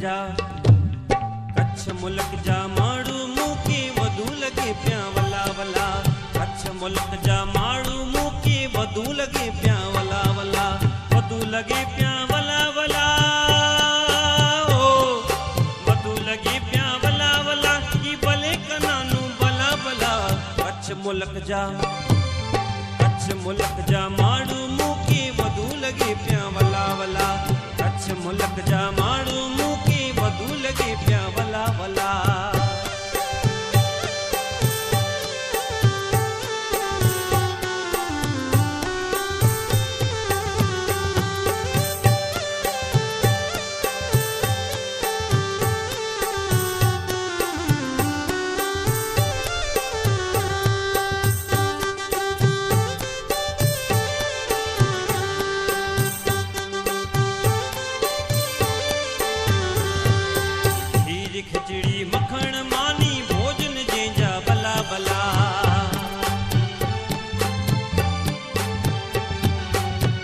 जा कच्छ मुल्क जा माड़ू मूकी वधू लगे प्या वला वला कच्छ मुल्क जा माड़ू मूकी वधू लगे प्या वला वला वधू लगे प्या वला वला ओ वधू लगे प्या वला वला की भले कनानू भला भला कच्छ मुल्क जा माड़ू मूकी वधू लगे प्या वला वला कच्छ मुल्क जा माड़ू मूकी वधू लगे प्या वला वला खिचड़ी मखण मानी भोजन जेजा भला भला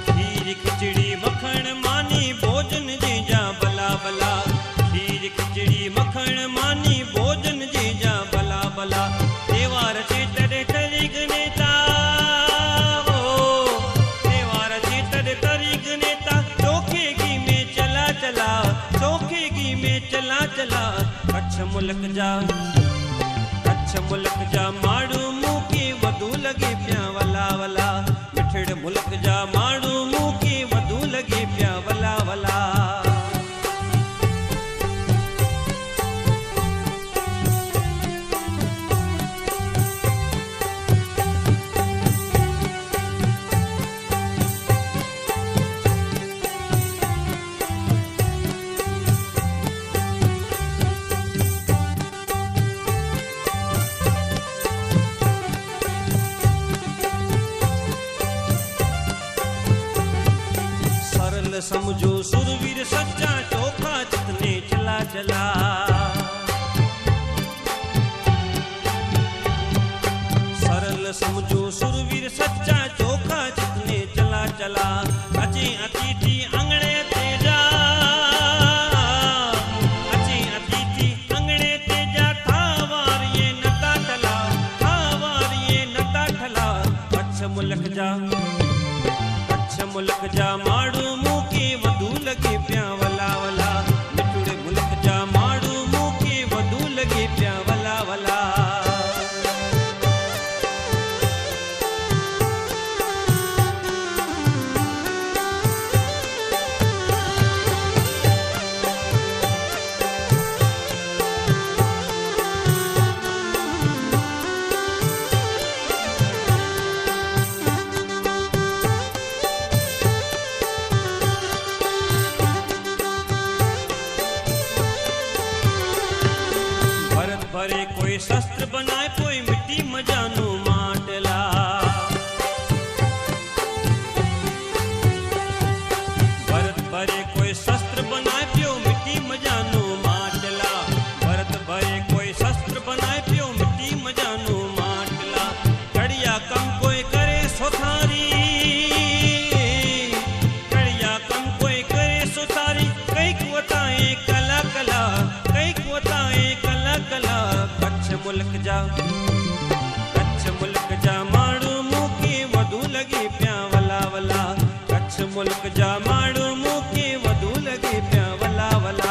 खीर खिचड़ी मखण मानी भोजन जेजा भला भला खीर खिचड़ी मखण मानी भोजन जेजा भला भला देवार से तड़े तरी गनेता हो देवार से तड़े तरी गनेता चोखे घी में चला चला चोखे घी में चला चला कच्छ मुल्क जा माड़ू मूकी वधू लगे प्या वला वला मिठड़ मुल्क जा माड़ू मूकी वधू लगे प्या वला वला समझो सुरवीर सच्चा चोखा जितने चला चला सरल समझो सुरवीर सच्चा चोखा जितने चला चला अची अतिथि अंगणे तेजा अची अतिथि अंगणे तेजा था वार ये नता ठला कच्छ मुल्क जा माड़ू मूकी वधू लगे प्या वला वला मिठड़े मुल्क जा माड़ू मूकी वधू लगे प्या वला वला भरे कोई शस्त्र बनाए कोई मिट्टी मजानू माटला भरत भरे कोई शस्त्र बनाए पियो मिट्टी मजानू माटला भरत भरे कोई शस्त्र बनाए पियो मिट्टी मजानू माटला कड़िया कम कोई करे सोथारी कड़िया कम कोई करे सोथारी कई कुताए कला कला कई कुताए कला कला कच्छ मुल्क जा माड़ू मूकी वधू लगे प्या वला वला कच्छ मुल्क जा माड़ू मूकी वधू लगे प्या वला वला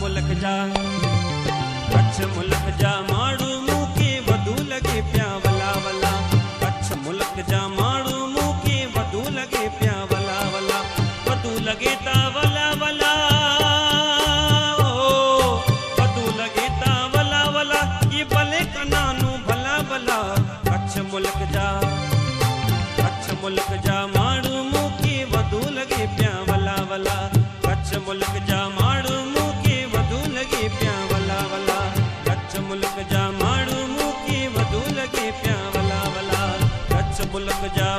मुल्क जा कच्छ मुल्क जा माण्हू मूंखे वधू लॻे पिया वला वला कच्छ मुल्क जा माण्हू मूंखे वधू लॻे पिया वला वला वधू लॻे ता वला वला वधू लॻे ता वला वला ये भले कनानू भला भला कच्छ मुल्क जा माण्हू मूंखे वधू लॻे पिया वला वला कच्छ मुल्क जा माण्हू मूंखे वधू लॻे पिया वला वला कच्छ मुल्क जा माण्हू मूंखे वधू लॻे पिया वला वला कच्छ मुल्क जा